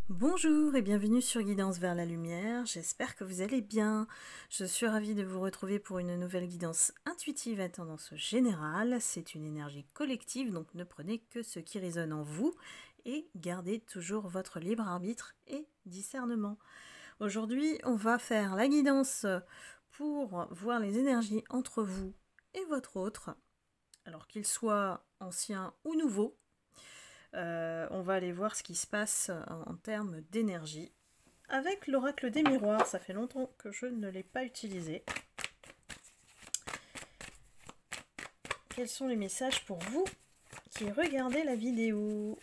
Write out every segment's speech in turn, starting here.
Bonjour et bienvenue sur Guidance vers la lumière, j'espère que vous allez bien. Je suis ravie de vous retrouver pour une nouvelle guidance intuitive à tendance générale. C'est une énergie collective, donc ne prenez que ce qui résonne en vous et gardez toujours votre libre arbitre et discernement. Aujourd'hui, on va faire la guidance pour voir les énergies entre vous et votre autre, alors qu'il soit ancien ou nouveau. On va aller voir ce qui se passe en termes d'énergie. Avec l'oracle des miroirs, ça fait longtemps que je ne l'ai pas utilisé. Quels sont les messages pour vous qui regardez la vidéo ?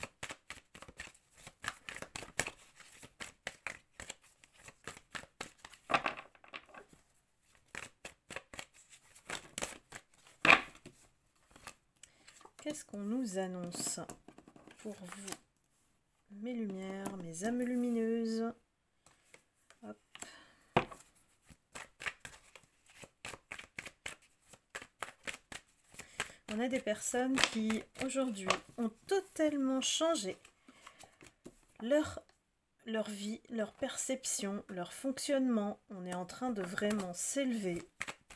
Qu'est-ce qu'on nous annonce pour vous, mes lumières, mes âmes lumineuses? Hop. On a des personnes qui, aujourd'hui, ont totalement changé leur vie, leur perception, leur fonctionnement. On est en train de vraiment s'élever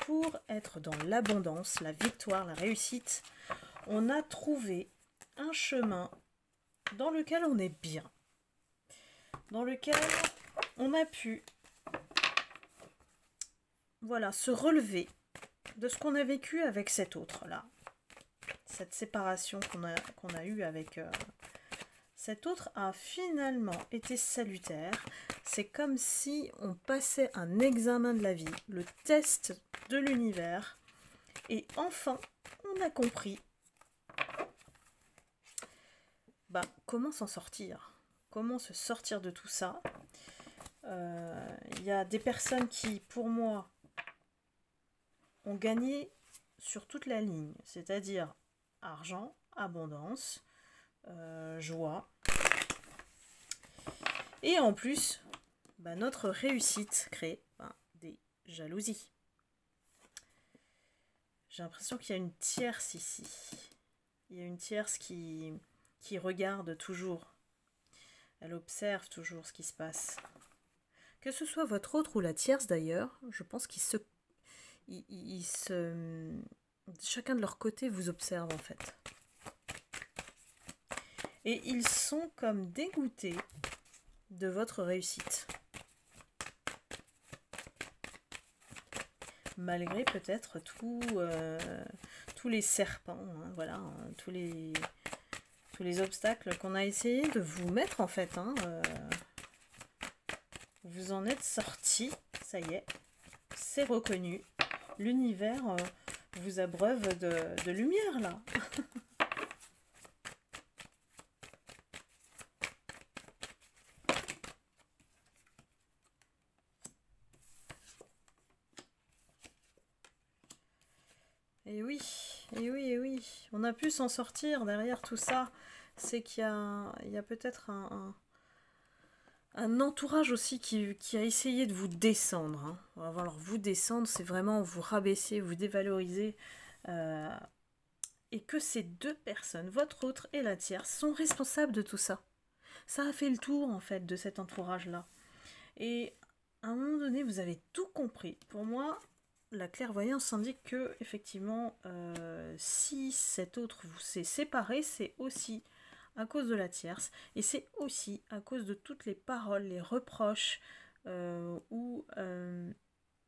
pour être dans l'abondance, la victoire, la réussite. On a trouvé un chemin dans lequel on est bien, dans lequel on a pu se relever de ce qu'on a vécu avec cet autre-là. Cette séparation qu'on a eue avec cet autre a finalement été salutaire. C'est comme si on passait un examen de la vie, le test de l'univers, et enfin, on a compris comment s'en sortir, comment se sortir de tout ça. Y a des personnes qui, pour moi, ont gagné sur toute la ligne, c'est-à-dire argent, abondance, joie. Et en plus, notre réussite crée des jalousies. J'ai l'impression qu'il y a une tierce ici. Il y a une tierce qui regarde toujours. Elle observe toujours ce qui se passe. Que ce soit votre autre ou la tierce d'ailleurs, je pense chacun de leur côté vous observe en fait. Et ils sont comme dégoûtés de votre réussite. Malgré peut-être tous les serpents, tous les obstacles qu'on a essayé de vous mettre en fait. Vous en êtes sortis, ça y est, c'est reconnu. L'univers vous abreuve de lumière là. Et oui, on a pu s'en sortir derrière tout ça. C'est qu'il y a peut-être un entourage aussi qui a essayé de vous descendre. Alors vous descendre, c'est vraiment vous rabaisser, vous dévaloriser. Et que ces deux personnes, votre autre et la tierce, sont responsables de tout ça. Ça a fait le tour en fait de cet entourage-là. Et à un moment donné, vous avez tout compris. Pour moi, la clairvoyance indique que, effectivement, si cet autre vous s'est séparé, c'est aussi à cause de la tierce, et c'est aussi à cause de toutes les paroles, les reproches, ou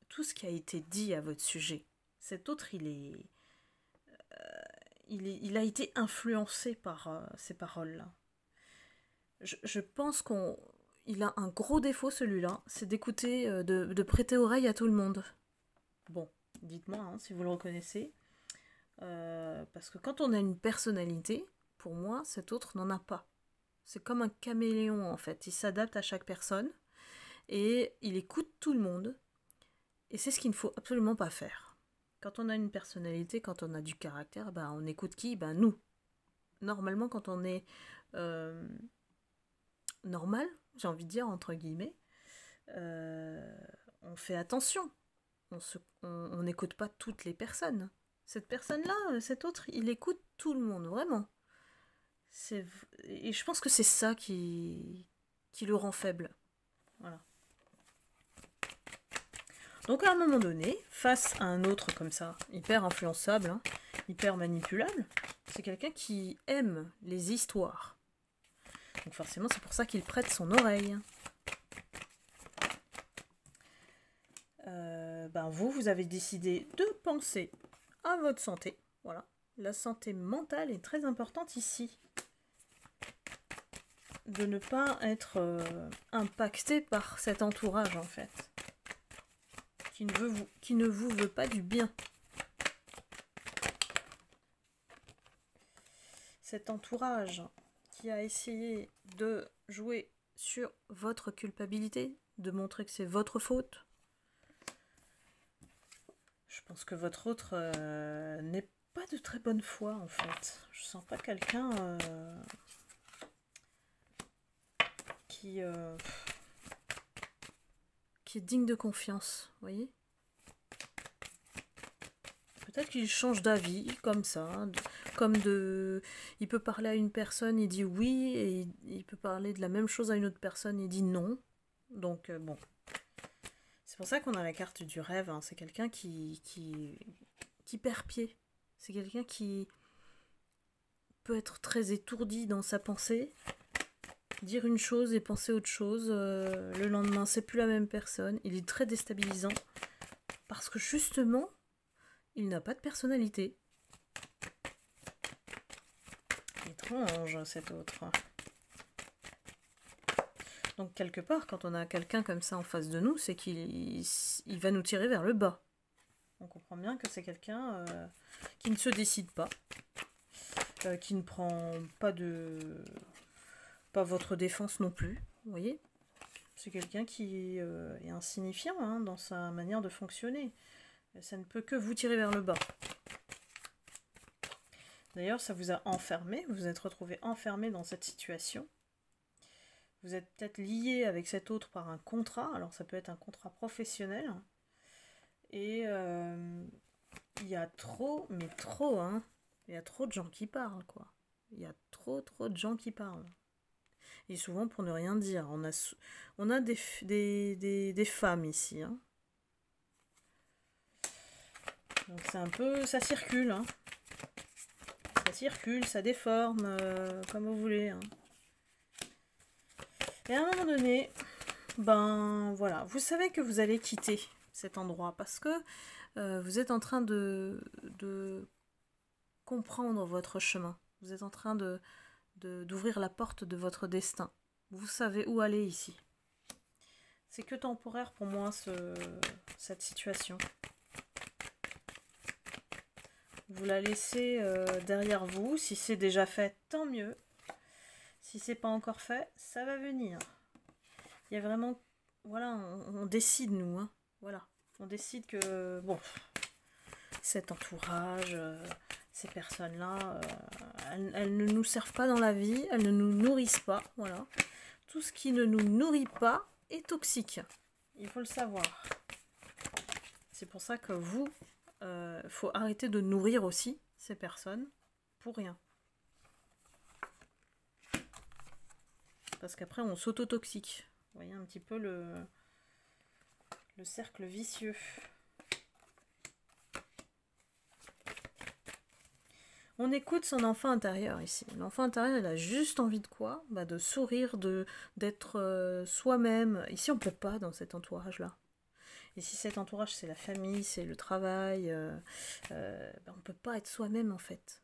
tout ce qui a été dit à votre sujet. Cet autre, il a été influencé par ces paroles-là. Je pense qu'il a un gros défaut, celui-là, c'est d'écouter, de prêter oreille à tout le monde. Bon, dites-moi si vous le reconnaissez. Parce que quand on a une personnalité, pour moi, cet autre n'en a pas. C'est comme un caméléon, en fait. Il s'adapte à chaque personne et il écoute tout le monde. Et c'est ce qu'il ne faut absolument pas faire. Quand on a une personnalité, quand on a du caractère, on écoute qui ? Nous. Normalement, quand on est normal, j'ai envie de dire, entre guillemets, on fait attention. On n'écoute pas toutes les personnes. Cette personne-là, cet autre, il écoute tout le monde, vraiment. Et je pense que c'est ça qui qui le rend faible. Voilà. Donc à un moment donné, face à un autre comme ça, hyper influençable, hein, hyper manipulable, c'est quelqu'un qui aime les histoires. Donc forcément, c'est pour ça qu'il prête son oreille. Vous avez décidé de penser à votre santé. Voilà. La santé mentale est très importante ici. De ne pas être impacté par cet entourage, en fait. Qui ne vous veut pas du bien. Cet entourage qui a essayé de jouer sur votre culpabilité, de montrer que c'est votre faute. Je pense que votre autre n'est pas de très bonne foi, en fait. Je sens pas quelqu'un qui est digne de confiance, vous voyez. Peut-être qu'il change d'avis, comme ça, il peut parler à une personne, il dit oui, et il peut parler de la même chose à une autre personne, il dit non. Donc, bon. C'est pour ça qu'on a la carte du rêve, hein. C'est quelqu'un qui perd pied. C'est quelqu'un qui peut être très étourdi dans sa pensée, dire une chose et penser autre chose. Le lendemain, c'est plus la même personne. Il est très déstabilisant, parce que justement, il n'a pas de personnalité. Étrange, cet autre. Donc, quelque part, quand on a quelqu'un comme ça en face de nous, c'est qu'il va nous tirer vers le bas. On comprend bien que c'est quelqu'un qui ne se décide pas, qui ne prend pas votre défense non plus, vous voyez. C'est quelqu'un qui est insignifiant, hein, dans sa manière de fonctionner. Ça ne peut que vous tirer vers le bas. D'ailleurs, ça vous a enfermé, vous vous êtes retrouvé enfermé dans cette situation. Vous êtes peut-être lié avec cet autre par un contrat, alors ça peut être un contrat professionnel. Et il y a trop, mais trop, hein. Il y a trop de gens qui parlent, quoi. Il y a trop de gens qui parlent. Et souvent pour ne rien dire. On a des femmes ici, hein. Donc c'est un peu, ça circule, hein. Ça circule, ça déforme, comme vous voulez, hein. Et à un moment donné, voilà, vous savez que vous allez quitter cet endroit parce que vous êtes en train de comprendre votre chemin. Vous êtes en train d'ouvrir la porte de votre destin. Vous savez où aller ici. C'est que temporaire pour moi, cette situation. Vous la laissez derrière vous. Si c'est déjà fait, tant mieux. Si c'est pas encore fait, ça va venir. Il y a vraiment... Voilà, on décide, nous. Hein. Voilà. On décide que... Bon, cet entourage, ces personnes-là, elles ne nous servent pas dans la vie. Elles ne nous nourrissent pas. Voilà. Tout ce qui ne nous nourrit pas est toxique. Il faut le savoir. C'est pour ça que vous... faut arrêter de nourrir aussi ces personnes pour rien. Parce qu'après, on s'autotoxique. Vous voyez un petit peu le cercle vicieux. On écoute son enfant intérieur ici. L'enfant intérieur, il a juste envie de quoi? De sourire, d'être soi-même. Ici, on ne peut pas dans cet entourage-là. Et si cet entourage, c'est la famille, c'est le travail, on ne peut pas être soi-même, en fait.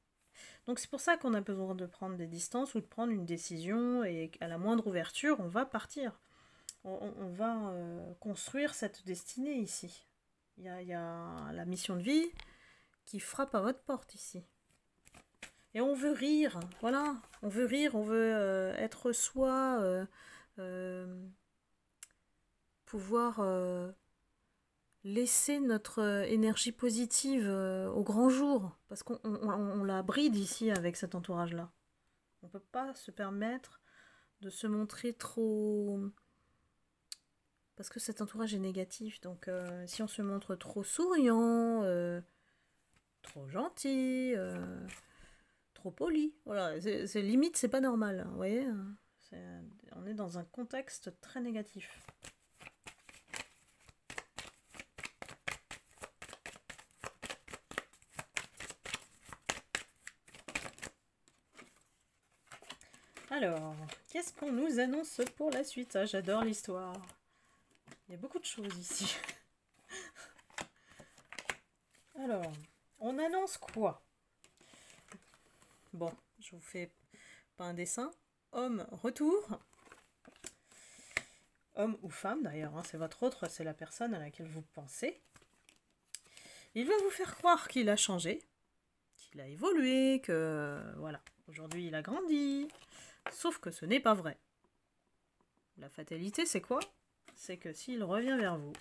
Donc c'est pour ça qu'on a besoin de prendre des distances ou de prendre une décision, et à la moindre ouverture, on va partir. On va construire cette destinée ici. Il y a la mission de vie qui frappe à votre porte ici. Et on veut rire, voilà. On veut rire, on veut être soi, pouvoir laisser notre énergie positive au grand jour. Parce qu'on la bride ici avec cet entourage-là. On ne peut pas se permettre de se montrer trop... Parce que cet entourage est négatif. Donc si on se montre trop souriant, trop gentil, trop poli, voilà, c'est limite, c'est pas normal. Vous voyez, On est dans un contexte très négatif. Alors, qu'est-ce qu'on nous annonce pour la suite? Ah, j'adore l'histoire. Il y a beaucoup de choses ici. Alors, on annonce quoi? Bon, je vous fais pas un dessin. Homme, retour. Homme ou femme d'ailleurs, hein, c'est votre autre, c'est la personne à laquelle vous pensez. Il va vous faire croire qu'il a changé, qu'il a évolué, que voilà, aujourd'hui il a grandi. Sauf que ce n'est pas vrai. La fatalité, c'est quoi? C'est que s'il revient vers vous,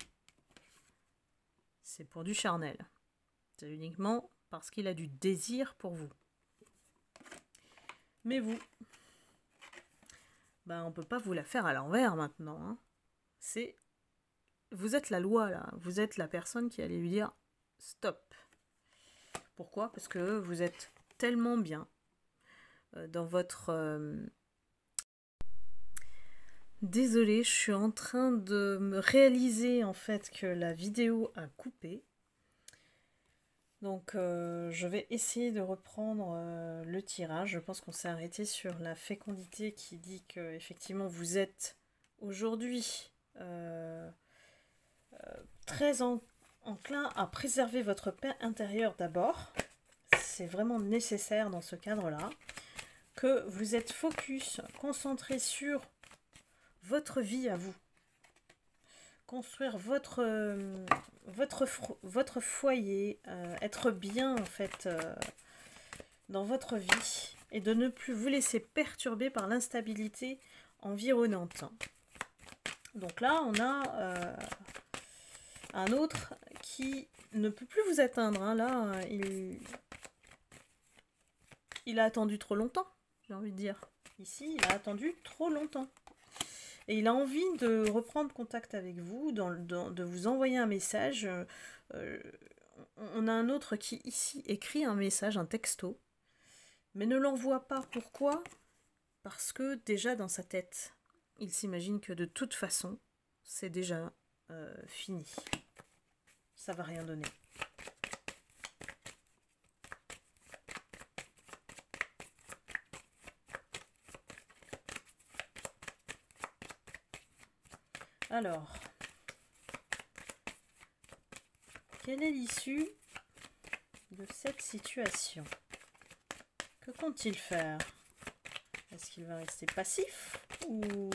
c'est pour du charnel. C'est uniquement parce qu'il a du désir pour vous. Mais vous, ben, on ne peut pas vous la faire à l'envers maintenant. Hein. Vous êtes la loi, là. Vous êtes la personne qui allait lui dire « stop ». Pourquoi? Parce que vous êtes tellement bien dans votre... Désolée, je suis en train de me réaliser en fait que la vidéo a coupé. Donc je vais essayer de reprendre le tirage. Je pense qu'on s'est arrêté sur la fécondité qui dit que effectivement vous êtes aujourd'hui très enclin à préserver votre paix intérieure d'abord. C'est vraiment nécessaire dans ce cadre-là. Que vous êtes focus, concentré sur votre vie à vous. Construire votre foyer, être bien en fait dans votre vie et de ne plus vous laisser perturber par l'instabilité environnante. Donc là, on a un autre qui ne peut plus vous atteindre. Hein. Là, il a attendu trop longtemps, j'ai envie de dire. Ici, il a attendu trop longtemps. Et il a envie de reprendre contact avec vous, de vous envoyer un message. On a un autre qui, ici, écrit un message, un texto, mais ne l'envoie pas. Pourquoi? Parce que déjà, dans sa tête, il s'imagine que de toute façon, c'est déjà fini. Ça va rien donner. Alors, quelle est l'issue de cette situation? Que compte-t-il faire? Est-ce qu'il va rester passif ou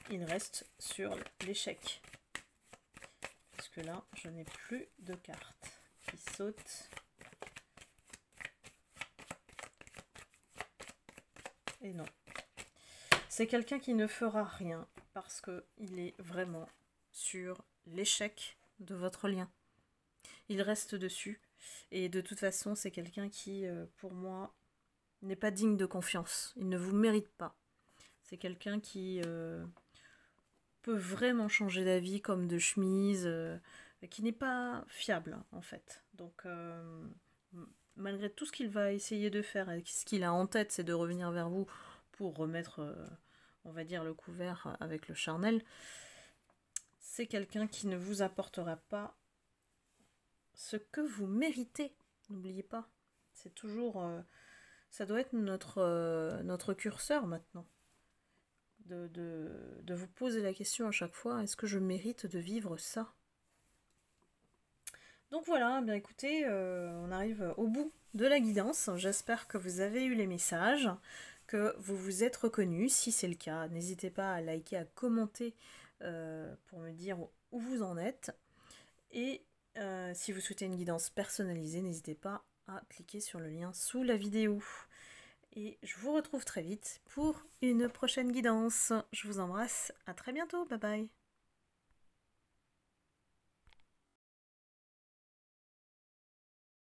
il reste sur l'échec? Parce que là, je n'ai plus de cartes qui sautent. Et non. C'est quelqu'un qui ne fera rien parce qu'il est vraiment sur l'échec de votre lien. Il reste dessus. Et de toute façon, c'est quelqu'un qui, pour moi, n'est pas digne de confiance. Il ne vous mérite pas. C'est quelqu'un qui peut vraiment changer d'avis comme de chemise, qui n'est pas fiable, en fait. Donc... malgré tout ce qu'il va essayer de faire et ce qu'il a en tête, c'est de revenir vers vous pour remettre, on va dire, le couvert avec le charnel. C'est quelqu'un qui ne vous apportera pas ce que vous méritez. N'oubliez pas. C'est toujours... ça doit être notre curseur maintenant. De vous poser la question à chaque fois, est-ce que je mérite de vivre ça ? Donc voilà, bien écoutez, on arrive au bout de la guidance. J'espère que vous avez eu les messages, que vous vous êtes reconnus. Si c'est le cas, n'hésitez pas à liker, à commenter pour me dire où vous en êtes. Et si vous souhaitez une guidance personnalisée, n'hésitez pas à cliquer sur le lien sous la vidéo. Et je vous retrouve très vite pour une prochaine guidance. Je vous embrasse, à très bientôt, bye bye.